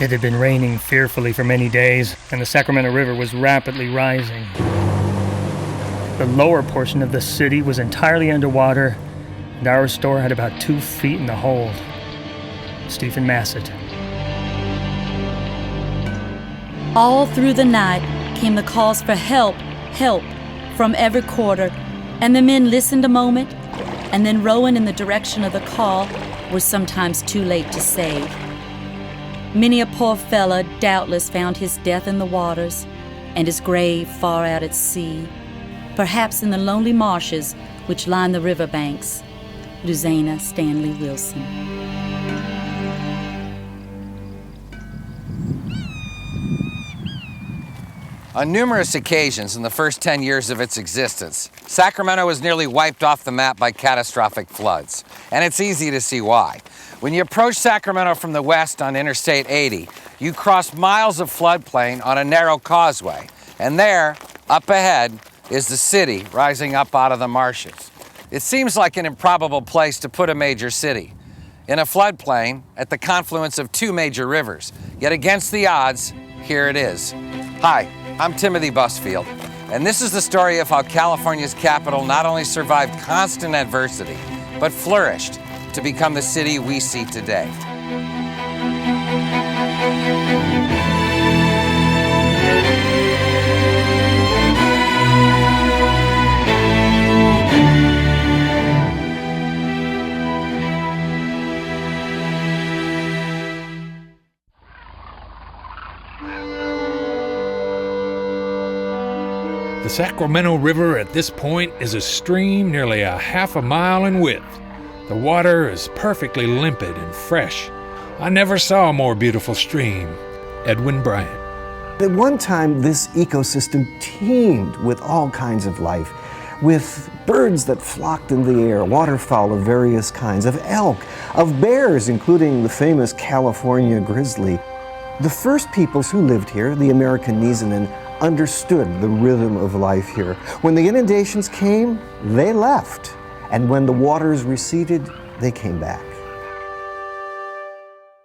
It had been raining fearfully for many days, and the Sacramento River was rapidly rising. The lower portion of the city was entirely underwater, and our store had about 2 feet in the hold. Stephen Massett. All through the night came the calls for help, help, from every quarter, and the men listened a moment, and then rowing in the direction of the call were sometimes too late to save. Many a poor fella doubtless found his death in the waters, and his grave far out at sea, perhaps in the lonely marshes which line the riverbanks. Luzana Stanley Wilson. On numerous occasions in the first 10 years of its existence, Sacramento was nearly wiped off the map by catastrophic floods. And it's easy to see why. When you approach Sacramento from the west on Interstate 80, you cross miles of floodplain on a narrow causeway. And there, up ahead, is the city rising up out of the marshes. It seems like an improbable place to put a major city. In a floodplain at the confluence of 2 major rivers. Yet against the odds, here it is. Hi. I'm Timothy Busfield, and this is the story of how California's capital not only survived constant adversity, but flourished to become the city we see today. The Sacramento River at this point is a stream nearly a half a mile in width. The water is perfectly limpid and fresh. I never saw a more beautiful stream. Edwin Bryant. At one time, this ecosystem teemed with all kinds of life, with birds that flocked in the air, waterfowl of various kinds, of elk, of bears, including the famous California grizzly. The first peoples who lived here, the American Nisenan, understood the rhythm of life here. When the inundations came, they left. And when the waters receded, they came back.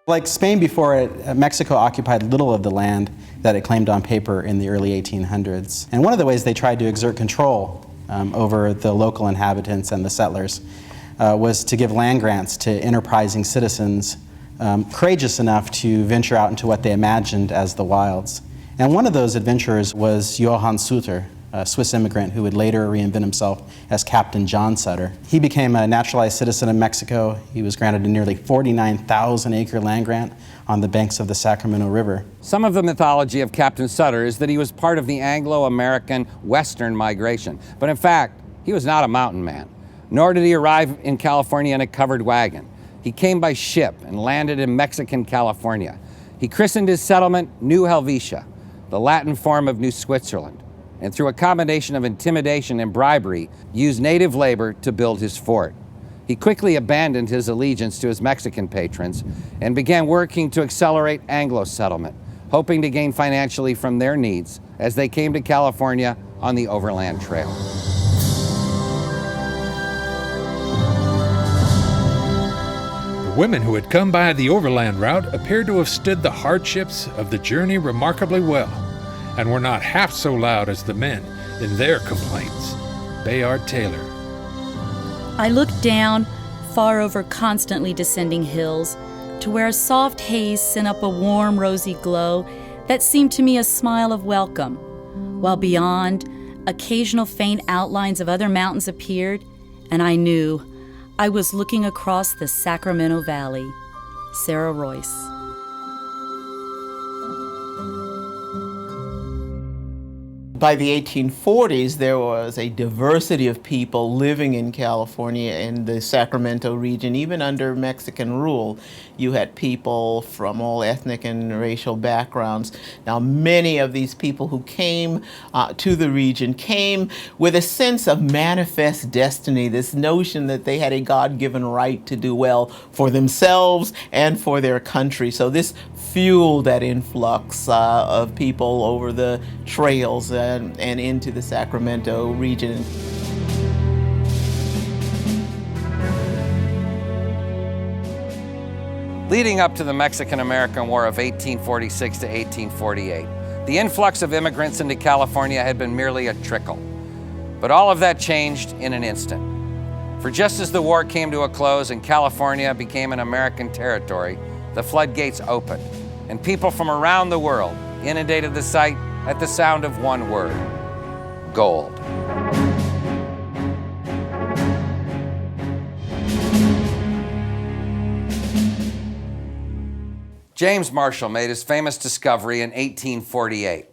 Like Spain before it, Mexico occupied little of the land that it claimed on paper in the early 1800s. And one of the ways they tried to exert control over the local inhabitants and the settlers was to give land grants to enterprising citizens courageous enough to venture out into what they imagined as the wilds. And one of those adventurers was Johann Sutter, a Swiss immigrant who would later reinvent himself as Captain John Sutter. He became a naturalized citizen of Mexico. He was granted a nearly 49,000-acre land grant on the banks of the Sacramento River. Some of the mythology of Captain Sutter is that he was part of the Anglo-American Western migration. But in fact, he was not a mountain man, nor did he arrive in California in a covered wagon. He came by ship and landed in Mexican California. He christened his settlement New Helvetia, the Latin form of New Switzerland, and through a combination of intimidation and bribery, used native labor to build his fort. He quickly abandoned his allegiance to his Mexican patrons and began working to accelerate Anglo settlement, hoping to gain financially from their needs as they came to California on the Overland Trail. The women who had come by the overland route appeared to have stood the hardships of the journey remarkably well, and were not half so loud as the men in their complaints. Bayard Taylor. I looked down, far over constantly descending hills, to where a soft haze sent up a warm, rosy glow that seemed to me a smile of welcome, while beyond, occasional faint outlines of other mountains appeared, and I knew I was looking across the Sacramento Valley. Sarah Royce. By the 1840s, there was a diversity of people living in California in the Sacramento region, even under Mexican rule. You had people from all ethnic and racial backgrounds. Now, many of these people who came to the region came with a sense of manifest destiny, this notion that they had a God-given right to do well for themselves and for their country. So this fueled that influx of people over the trails and into the Sacramento region. leading up to the Mexican-American War of 1846 to 1848. The influx of immigrants into California had been merely a trickle. But all of that changed in an instant. For just as the war came to a close and California became an American territory, the floodgates opened, and people from around the world inundated the site at the sound of one word: gold. James Marshall made his famous discovery in 1848.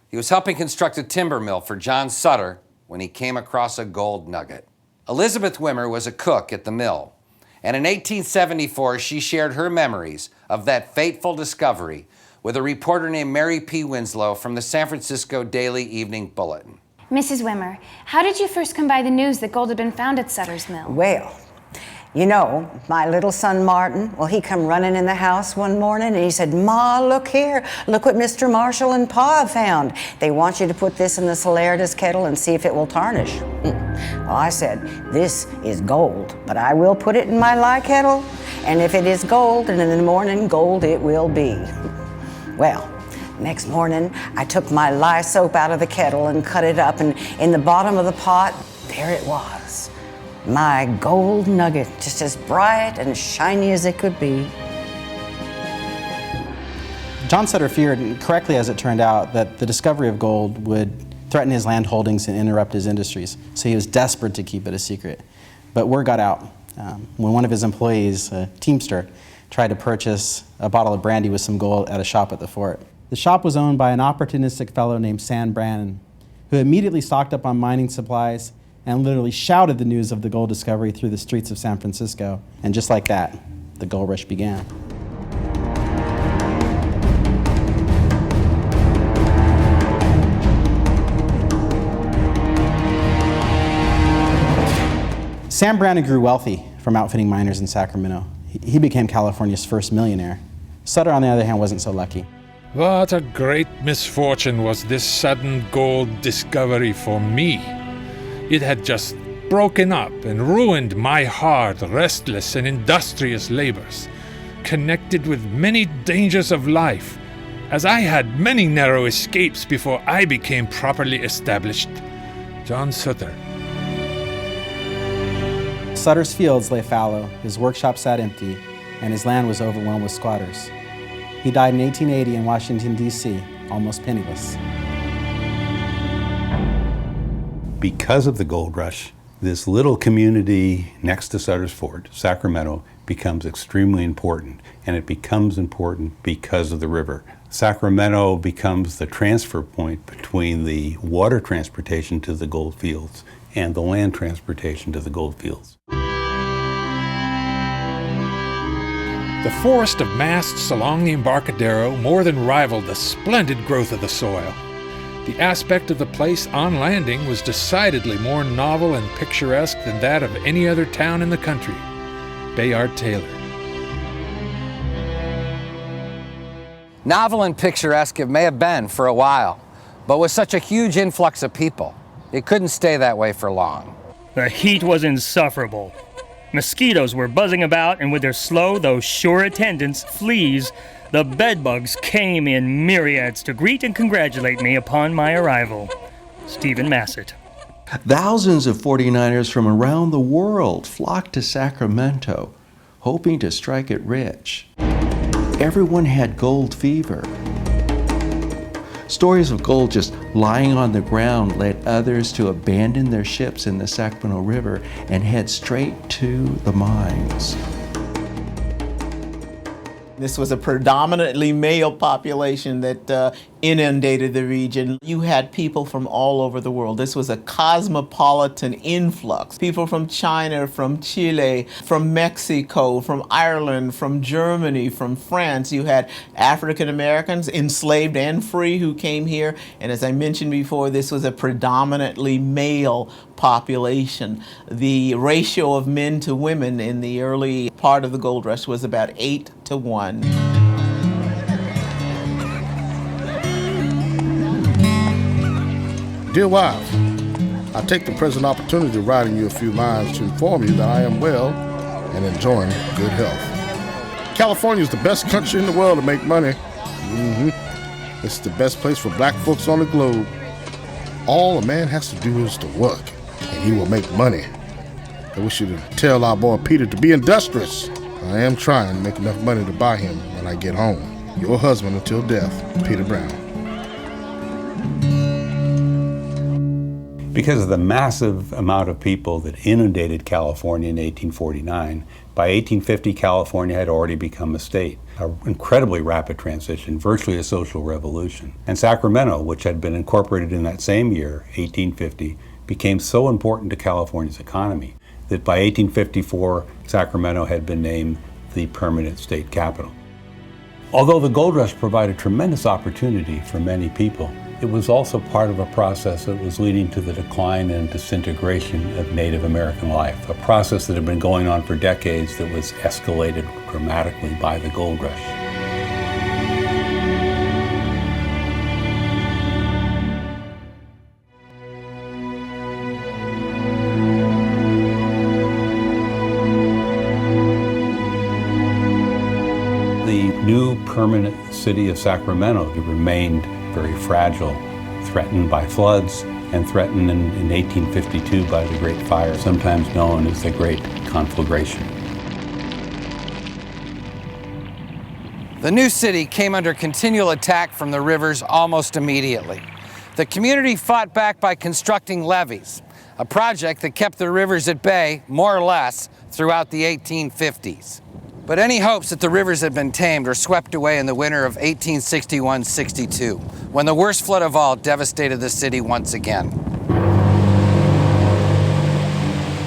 He was helping construct a timber mill for John Sutter when he came across a gold nugget. Elizabeth Wimmer was a cook at the mill, and in 1874 she shared her memories of that fateful discovery with a reporter named Mary P. Winslow from the San Francisco Daily Evening Bulletin. Mrs. Wimmer, how did you first come by the news that gold had been found at Sutter's mill? Well, you know, my little son Martin, well, he come running in the house one morning and he said, "Ma, look here. Look what Mr. Marshall and Pa have found. They want you to put this in the saleratus kettle and see if it will tarnish." Well, I said, "This is gold, but I will put it in my lye kettle, and if it is gold, and in the morning gold it will be." Well, next morning, I took my lye soap out of the kettle and cut it up, and in the bottom of the pot, there it was. My gold nugget, just as bright and shiny as it could be. John Sutter feared, and correctly as it turned out, that the discovery of gold would threaten his land holdings and interrupt his industries, so he was desperate to keep it a secret. But word got out when one of his employees, a teamster, tried to purchase a bottle of brandy with some gold at a shop at the fort. The shop was owned by an opportunistic fellow named Sam Brannan, who immediately stocked up on mining supplies and literally shouted the news of the gold discovery through the streets of San Francisco. And just like that, the gold rush began. Sam Brannan grew wealthy from outfitting miners in Sacramento. He became California's first millionaire. Sutter, on the other hand, wasn't so lucky. What a great misfortune was this sudden gold discovery for me. It had just broken up and ruined my hard, restless, and industrious labors, connected with many dangers of life, as I had many narrow escapes before I became properly established. John Sutter. Sutter's fields lay fallow, his workshop sat empty, and his land was overwhelmed with squatters. He died in 1880 in Washington, D.C., almost penniless. Because of the gold rush, this little community next to Sutter's Fort, Sacramento, becomes extremely important, and it becomes important because of the river. Sacramento becomes the transfer point between the water transportation to the gold fields and the land transportation to the gold fields. The forest of masts along the Embarcadero more than rivaled the splendid growth of the soil. The aspect of the place on landing was decidedly more novel and picturesque than that of any other town in the country. Bayard Taylor. Novel and picturesque it may have been for a while, but with such a huge influx of people, it couldn't stay that way for long. The heat was insufferable. Mosquitoes were buzzing about, and with their slow though sure attendants, fleas, the bedbugs came in myriads to greet and congratulate me upon my arrival. Stephen Massett. Thousands of 49ers from around the world flocked to Sacramento, hoping to strike it rich. Everyone had gold fever. Stories of gold just lying on the ground led others to abandon their ships in the Sacramento River and head straight to the mines. This was a predominantly male population that inundated the region. You had people from all over the world. This was a cosmopolitan influx. People from China, from Chile, from Mexico, from Ireland, from Germany, from France. You had African Americans, enslaved and free, who came here. And as I mentioned before, this was a predominantly male population. The ratio of men to women in the early part of the gold rush was about 8-to-1. Dear wives, I take the present opportunity of writing you a few lines to inform you that I am well and enjoying good health. California is the best country in the world to make money. It's the best place for black folks on the globe. All a man has to do is to work, and he will make money. I wish you to tell our boy Peter to be industrious. I am trying to make enough money to buy him when I get home. Your husband until death, Peter Brown. Because of the massive amount of people that inundated California in 1849, by 1850 California had already become a state. An incredibly rapid transition, virtually a social revolution. And Sacramento, which had been incorporated in that same year, 1850, became so important to California's economy that by 1854, Sacramento had been named the permanent state capital. Although the gold rush provided tremendous opportunity for many people, it was also part of a process that was leading to the decline and disintegration of Native American life, a process that had been going on for decades that was escalated dramatically by the gold rush. The new permanent city of Sacramento remained very fragile, threatened by floods, and threatened in 1852 by the Great Fire, sometimes known as the Great Conflagration. The new city came under continual attack from the rivers almost immediately. The community fought back by constructing levees, a project that kept the rivers at bay, more or less, throughout the 1850s. But any hopes that the rivers had been tamed were swept away in the winter of 1861-62, when the worst flood of all devastated the city once again.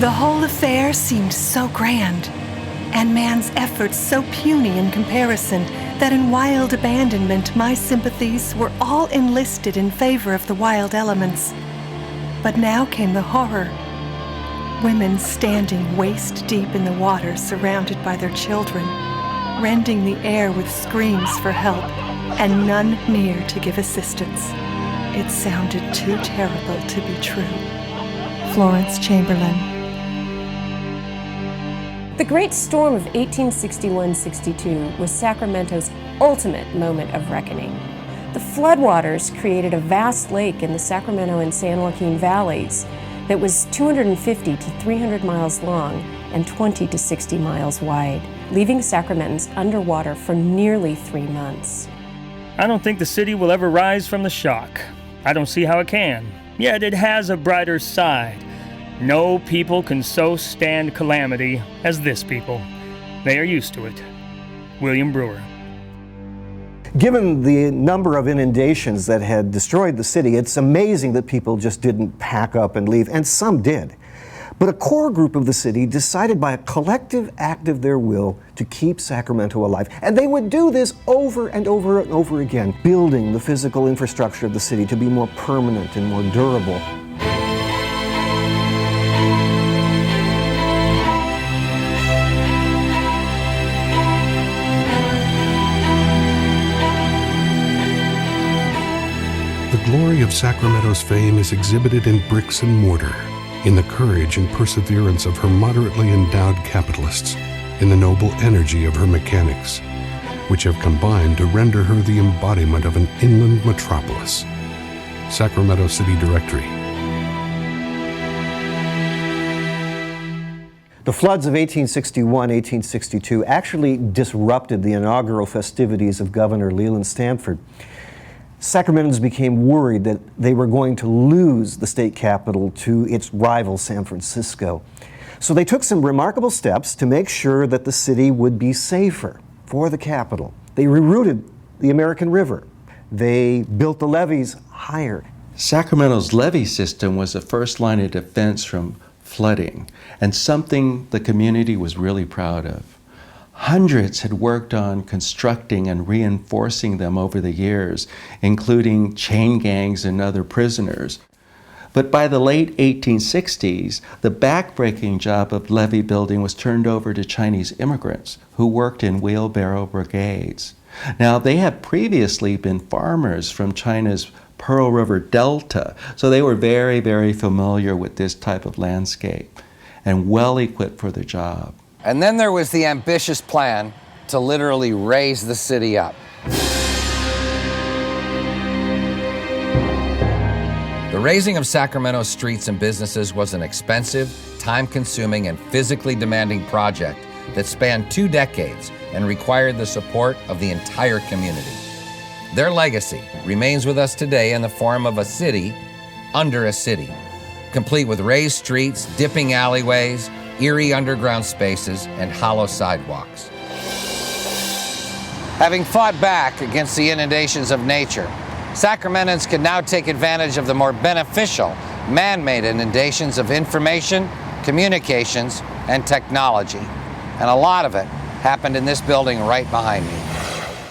The whole affair seemed so grand, and man's efforts so puny in comparison, that in wild abandonment my sympathies were all enlisted in favor of the wild elements. But now came the horror. Women standing waist-deep in the water, surrounded by their children, rending the air with screams for help, and none near to give assistance. It sounded too terrible to be true. Laurence Chamberlain. The Great Storm of 1861-62 was Sacramento's ultimate moment of reckoning. The floodwaters created a vast lake in the Sacramento and San Joaquin valleys that was 250 to 300 miles long and 20 to 60 miles wide, leaving Sacramentans underwater for nearly 3 months. I don't think the city will ever rise from the shock. I don't see how it can. Yet it has a brighter side. No people can so stand calamity as this people. They are used to it. William Brewer. Given the number of inundations that had destroyed the city, it's amazing that people just didn't pack up and leave, and some did. But a core group of the city decided by a collective act of their will to keep Sacramento alive. And they would do this over and over and over again, building the physical infrastructure of the city to be more permanent and more durable. The glory of Sacramento's fame is exhibited in bricks and mortar, in the courage and perseverance of her moderately endowed capitalists, in the noble energy of her mechanics, which have combined to render her the embodiment of an inland metropolis. Sacramento City Directory. The floods of 1861-1862 actually disrupted the inaugural festivities of Governor Leland Stanford. Sacramentans became worried that they were going to lose the state capital to its rival, San Francisco. So they took some remarkable steps to make sure that the city would be safer for the capital. They rerouted the American River. They built the levees higher. Sacramento's levee system was the first line of defense from flooding, and something the community was really proud of. Hundreds had worked on constructing and reinforcing them over the years, including chain gangs and other prisoners. But by the late 1860s, the backbreaking job of levee building was turned over to Chinese immigrants who worked in wheelbarrow brigades. Now, they had previously been farmers from China's Pearl River Delta, so they were very, very familiar with this type of landscape and well equipped for the job. And then there was the ambitious plan to literally raise the city up. The raising of Sacramento's streets and businesses was an expensive, time-consuming, and physically demanding project that spanned 2 decades and required the support of the entire community. Their legacy remains with us today in the form of a city under a city, complete with raised streets, dipping alleyways, eerie underground spaces, and hollow sidewalks. Having fought back against the inundations of nature, Sacramentans can now take advantage of the more beneficial man-made inundations of information, communications, and technology. And a lot of it happened in this building right behind me.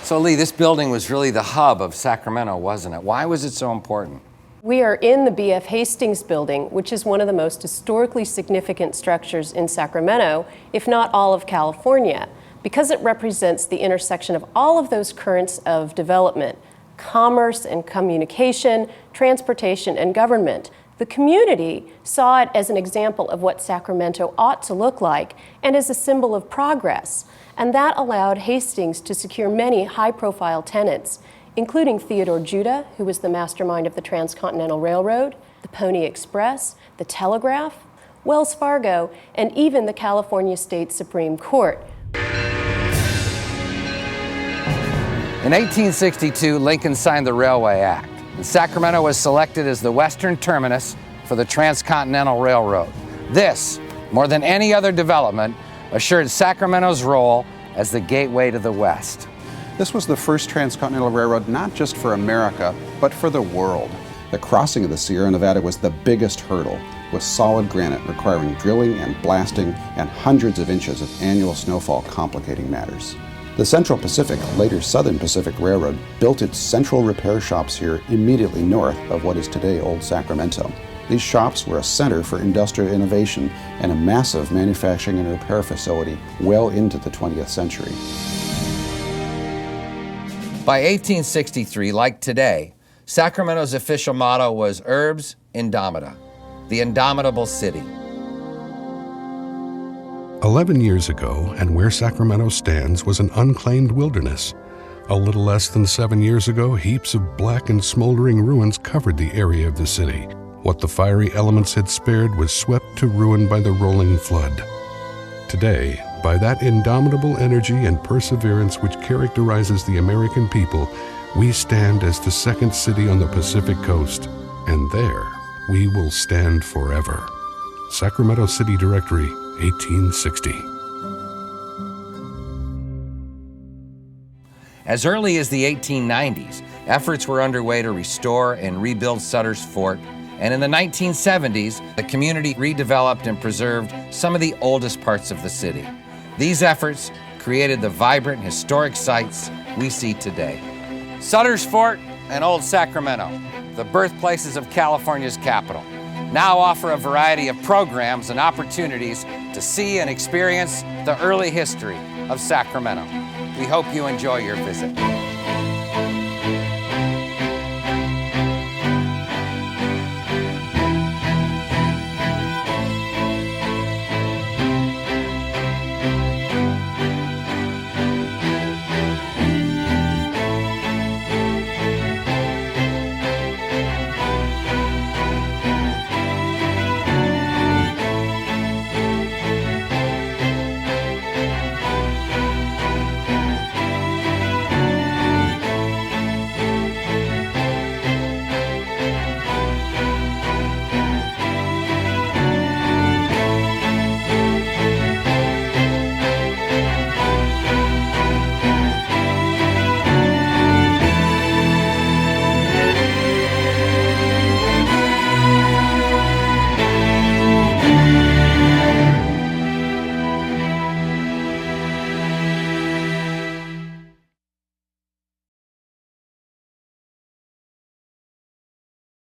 So Lee, this building was really the hub of Sacramento, wasn't it? Why was it so important? We are in the B.F. Hastings building, which is one of the most historically significant structures in Sacramento, if not all of California, because it represents the intersection of all of those currents of development: commerce and communication, transportation and government. The community saw it as an example of what Sacramento ought to look like and as a symbol of progress. And that allowed Hastings to secure many high-profile tenants, including Theodore Judah, who was the mastermind of the Transcontinental Railroad, the Pony Express, the Telegraph, Wells Fargo, and even the California State Supreme Court. In 1862, Lincoln signed the Railway Act, and Sacramento was selected as the western terminus for the Transcontinental Railroad. This, more than any other development, assured Sacramento's role as the gateway to the West. This was the first transcontinental railroad not just for America, but for the world. The crossing of the Sierra Nevada was the biggest hurdle, with solid granite requiring drilling and blasting and hundreds of inches of annual snowfall complicating matters. The Central Pacific, later Southern Pacific Railroad, built its central repair shops here immediately north of what is today Old Sacramento. These shops were a center for industrial innovation and a massive manufacturing and repair facility well into the 20th century. By 1863, like today, Sacramento's official motto was Urbs Indomita, the Indomitable City. 11 years ago, and where Sacramento stands was an unclaimed wilderness. A little less than 7 years ago, heaps of black and smoldering ruins covered the area of the city. What the fiery elements had spared was swept to ruin by the rolling flood. Today, by that indomitable energy and perseverance which characterizes the American people, we stand as the second city on the Pacific coast, and there we will stand forever. Sacramento City Directory, 1860. As early as the 1890s, efforts were underway to restore and rebuild Sutter's Fort, and in the 1970s, the community redeveloped and preserved some of the oldest parts of the city. These efforts created the vibrant historic sites we see today. Sutter's Fort and Old Sacramento, the birthplaces of California's capital, now offer a variety of programs and opportunities to see and experience the early history of Sacramento. We hope you enjoy your visit.